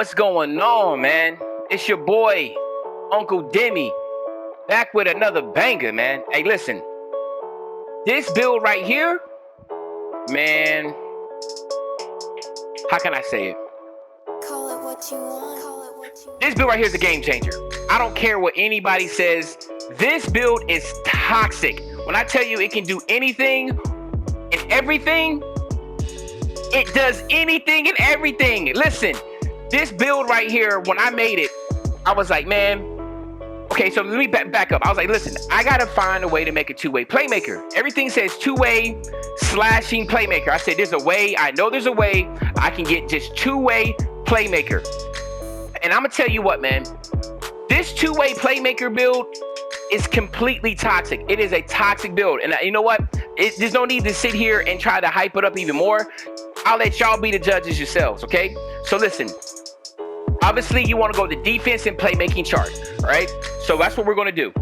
What's going on, man? It's your boy, Uncle Demi, back with another banger, man. Hey, listen, this build right here, man, how can I say it? Call it what you want. Call it what you want. This build right here is a game changer. I don't care what anybody says. This build is toxic. When I tell you it can do anything and everything, it does anything and everything. Listen, this build right here, when I made it, I was like, man, okay, so let me back up. I was like, listen, I gotta find a way to make a two-way playmaker. Everything says two-way slashing playmaker. I said, there's a way. I know there's a way I can get just two-way playmaker. And I'm gonna tell you what, man, this two-way playmaker build is completely toxic. It is a toxic build. And you know what? There's no need to sit here and try to hype it up even more. I'll let y'all be the judges yourselves, okay? So listen, obviously you want to go the defense and playmaking chart, all right? So that's what we're going to do.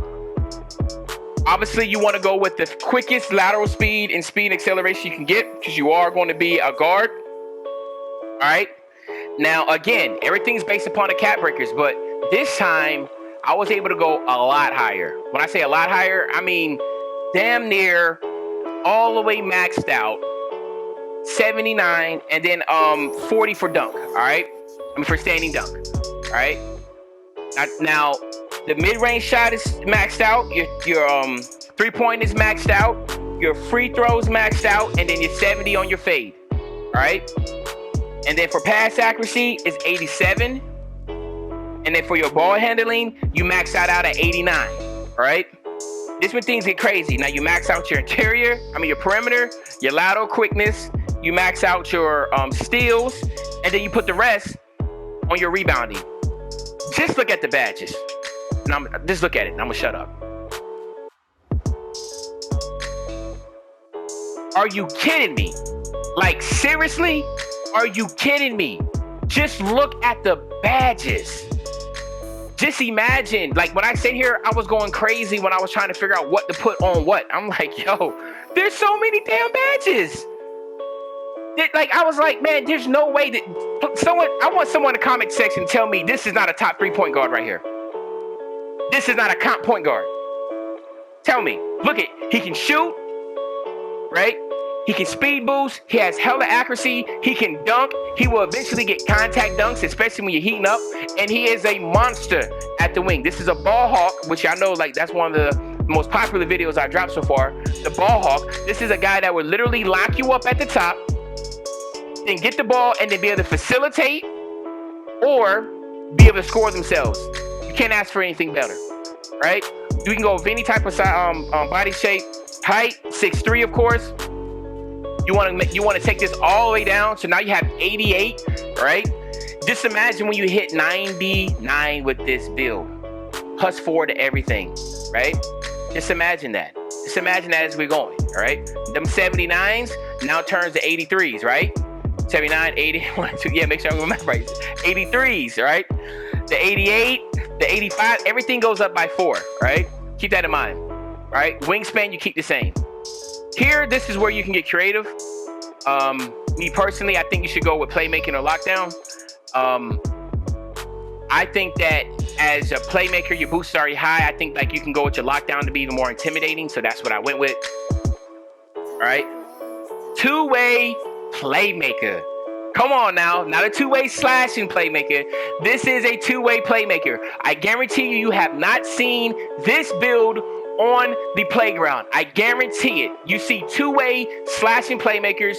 Obviously you want to go with the quickest lateral speed and acceleration you can get, because you are going to be a guard, all right? Now, again, everything's based upon the cap breakers, but this time I was able to go a lot higher. When I say a lot higher, I mean damn near all the way maxed out, 79, and then 40 for dunk, all right? I mean, for standing dunk, all right? Now, the mid-range shot is maxed out, your three-point is maxed out, your free throws maxed out, and then your 70 on your fade, all right? And then for pass accuracy, it's 87. And then for your ball handling, you max out at 89, all right? This is when things get crazy. Now you max out your interior, your perimeter, your lateral quickness, you max out your steals, and then you put the rest on your rebounding. Just look at the badges. And just look at it, and I'm gonna shut up. Are you kidding me? Like, seriously? Are you kidding me? Just look at the badges. Just imagine, like when I sit here, I was going crazy when I was trying to figure out what to put on what. I'm like, yo, there's so many damn badges. Like, I was like, man, there's no way that I want someone in the comment section to tell me this is not a top 3-point guard right here. This is not a comp point guard. Tell me, look it, he can shoot, right? He can speed boost. He has hella accuracy. He can dunk. He will eventually get contact dunks, especially when you're heating up. And he is a monster at the wing. This is a ball hawk, which I know, like, that's one of the most popular videos I dropped so far. The ball hawk. This is a guy that would literally lock you up at the top, then get the ball, and then be able to facilitate or be able to score themselves. You can't ask for anything better, right? You can go with any type of body shape, height, 6'3", of course. You want to take this all the way down, so now you have 88, right? Just imagine when you hit 99 with this build, +4 to everything, right? Just imagine that. Just imagine that as we're going, all right? Them 79s now turns to 83s, right? 79, 80, 1, 2, yeah, make sure I remember right. 83s, right? The 88, the 85, everything goes up by 4, right? Keep that in mind, right? Wingspan, you keep the same. Here, this is where you can get creative. Me personally, I think you should go with playmaking or lockdown. I think that as a playmaker, your boost is already high. I think like you can go with your lockdown to be even more intimidating. So that's what I went with. All right. Two-way playmaker. Come on now. Not a two-way slashing playmaker. This is a two-way playmaker. I guarantee you have not seen this build on the playground. I guarantee it. You see two-way slashing playmakers.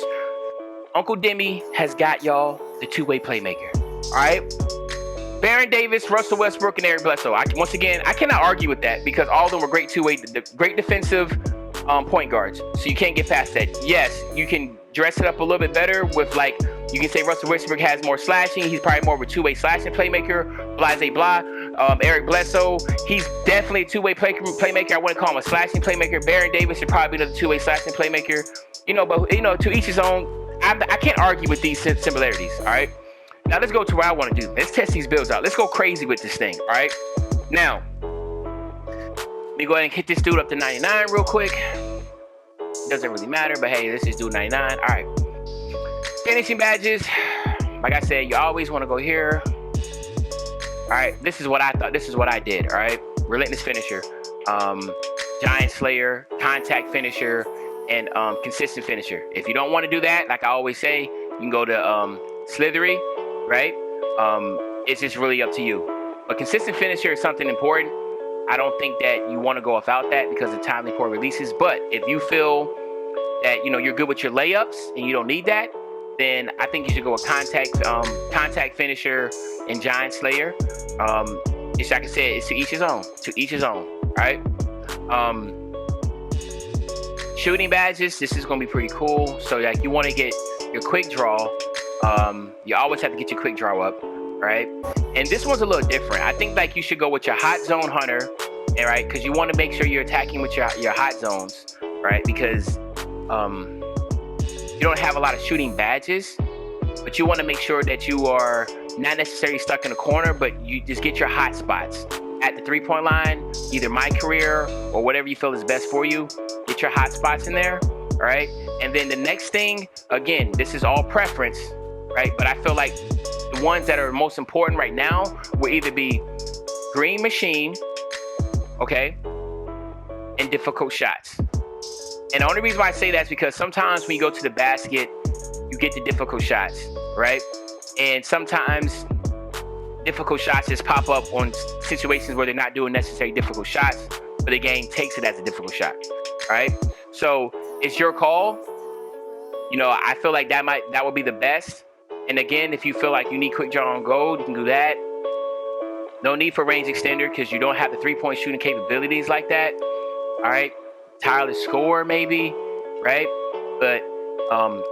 Uncle Demi has got y'all the two-way playmaker. All right. Baron Davis, Russell Westbrook, and Eric Bledsoe. Once again, I cannot argue with that because all of them were great two-way, great defensive point guards. So you can't get past that. Yes, you can dress it up a little bit better with, like, you can say Russell Westbrook has more slashing. He's probably more of a two-way slashing playmaker. Blah. Eric Bledsoe, he's definitely a two-way playmaker. I wouldn't call him a slashing playmaker. Baron Davis should probably be another two-way slashing playmaker. But to each his own. I can't argue with these similarities. All right. Now let's go to what I want to do. Let's test these builds out. Let's go crazy with this thing. All right. Now, let me go ahead and hit this dude up to 99 real quick. Doesn't really matter, but hey, let's just do 99. All right. Finishing badges. Like I said, you always want to go here. right, this is what I thought. This is what I did. All right, relentless finisher, giant slayer, contact finisher, and consistent finisher. If you don't want to do that, like I always say, you can go to slithery, right? It's just really up to you. But consistent finisher is something important. I don't think that you want to go without that because of timely poor releases. But if you feel that you're good with your layups and you don't need that, then I think you should go with contact finisher and giant slayer. It's like I said, it's to each his own. To each his own. All right. Shooting badges. This is gonna be pretty cool. So like you want to get your quick draw. You always have to get your quick draw up, right? And this one's a little different. I think like you should go with your hot zone hunter, right? Because you want to make sure you're attacking with your hot zones, right? Because you don't have a lot of shooting badges, but you want to make sure that you are not necessarily stuck in a corner, but you just get your hot spots at the 3-point line, either my career or whatever you feel is best for you. Get your hot spots in there, all right? And then the next thing, again, this is all preference, right? But I feel like the ones that are most important right now will either be green machine, okay, and difficult shots. And the only reason why I say that is because sometimes when you go to the basket, you get the difficult shots, right? And sometimes difficult shots just pop up on situations where they're not doing necessary difficult shots, but the game takes it as a difficult shot, right? So it's your call. I feel like that would be the best. And again, if you feel like you need quick draw on gold, you can do that. No need for range extender because you don't have the 3-point shooting capabilities like that. All right. Tireless score maybe, right? But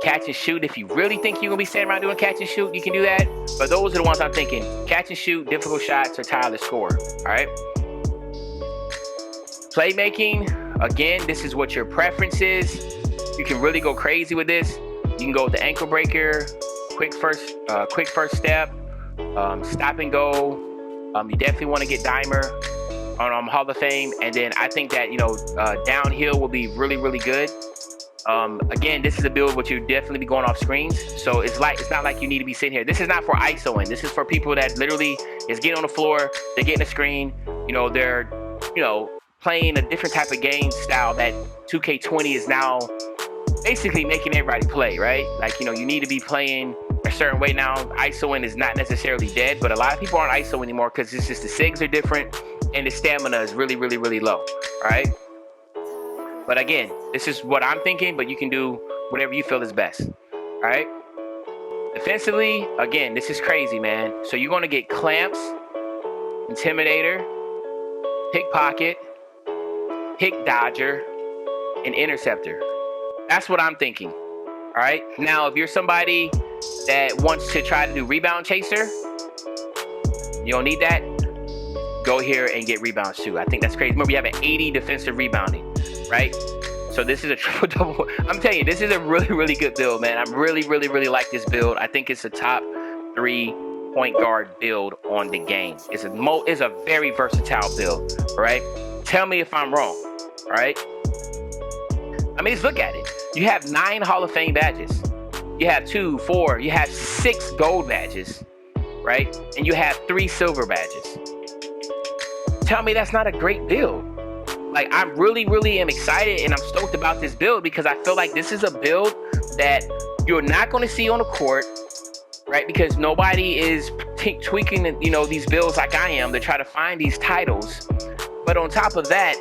catch and shoot, if you really think you're gonna be standing around doing catch and shoot, you can do that. But those are the ones I'm thinking: catch and shoot, difficult shots, or tireless score. All right. Playmaking, again, this is what your preference is. You can really go crazy with this. You can go with the ankle breaker, quick first step, stop and go. You definitely want to get dimer on Hall of Fame, and then I think that downhill will be really, really good. Again, this is a build which you definitely be going off screens, so it's not like you need to be sitting here. This is not for ISOing. This is for people that literally is getting on the floor, they're getting a screen. They're playing a different type of game style that 2K20 is now basically making everybody play, right? Like you need to be playing a certain way now. ISOing is not necessarily dead, but a lot of people aren't ISO anymore because it's just the SIGs are different and the stamina is really, really, really low, right? But again, this is what I'm thinking, but you can do whatever you feel is best, all right? Defensively, again, this is crazy, man. So you're going to get clamps, intimidator, pickpocket, pick dodger, and interceptor. That's what I'm thinking, all right? Now, if you're somebody that wants to try to do rebound chaser, you don't need that. Go here and get rebounds too. I think that's crazy. Remember, we have an 80 defensive rebounding, right? So this is a triple double. I'm telling you, this is a really, really good build, man. I really, really, really like this build. I think it's a top 3 point guard build on the game. It's a very versatile build, right? Tell me if I'm wrong, all right? I mean, let's look at it. You have 9 Hall of Fame badges. You have 2, 4, you have 6 gold badges, right? And you have 3 silver badges. Tell me that's not a great build. Like, I really, really am excited and I'm stoked about this build because I feel like this is a build that you're not going to see on the court, right? Because nobody is tweaking, these builds like I am to try to find these titles. But on top of that,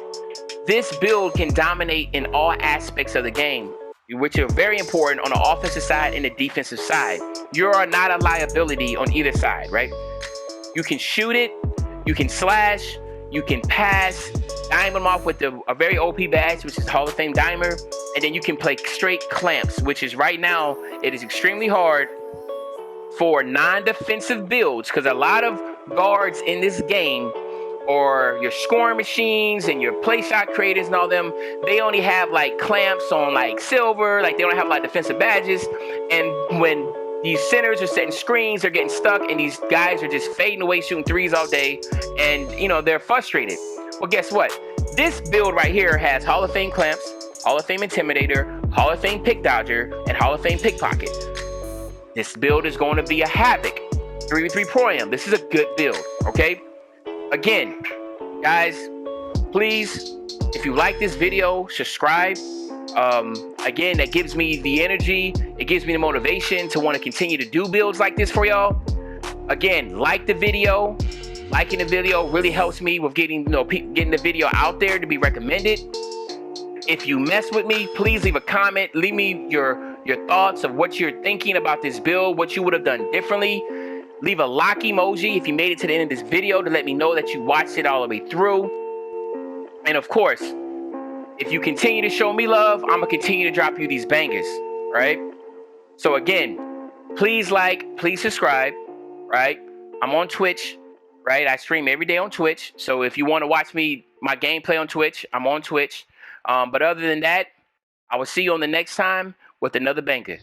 this build can dominate in all aspects of the game, which are very important on the offensive side and the defensive side. You are not a liability on either side, right? You can shoot it, you can slash, you can pass, dime them off with a very OP badge, which is Hall of Fame dimer, and then you can play straight clamps, which is right now, it is extremely hard for non-defensive builds because a lot of guards in this game, or your scoring machines and your play shot creators and all them, they only have like clamps on like silver, like they don't have like defensive badges. And when these centers are setting screens, they're getting stuck, and these guys are just fading away shooting threes all day, and they're frustrated. Well, guess what? This build right here has Hall of Fame clamps, Hall of Fame intimidator, Hall of Fame pick dodger, and Hall of Fame pickpocket. This build is going to be a havoc 3v3 PROAM. This is a good build, okay? Again, guys, please, if you like this video, subscribe. Again, that gives me the energy. It gives me the motivation to want to continue to do builds like this for y'all. Again, like the video. Liking the video really helps me with getting, getting the video out there to be recommended. If you mess with me, please leave a comment. Leave me your thoughts of what you're thinking about this build, what you would have done differently. Leave a like emoji if you made it to the end of this video to let me know that you watched it all the way through. And of course, if you continue to show me love, I'm gonna continue to drop you these bangers, right? So again, please like, please subscribe, right? I'm on Twitch, right? I stream every day on Twitch. So if you want to watch my gameplay on Twitch, I'm on Twitch. But other than that, I will see you on the next time with another banger.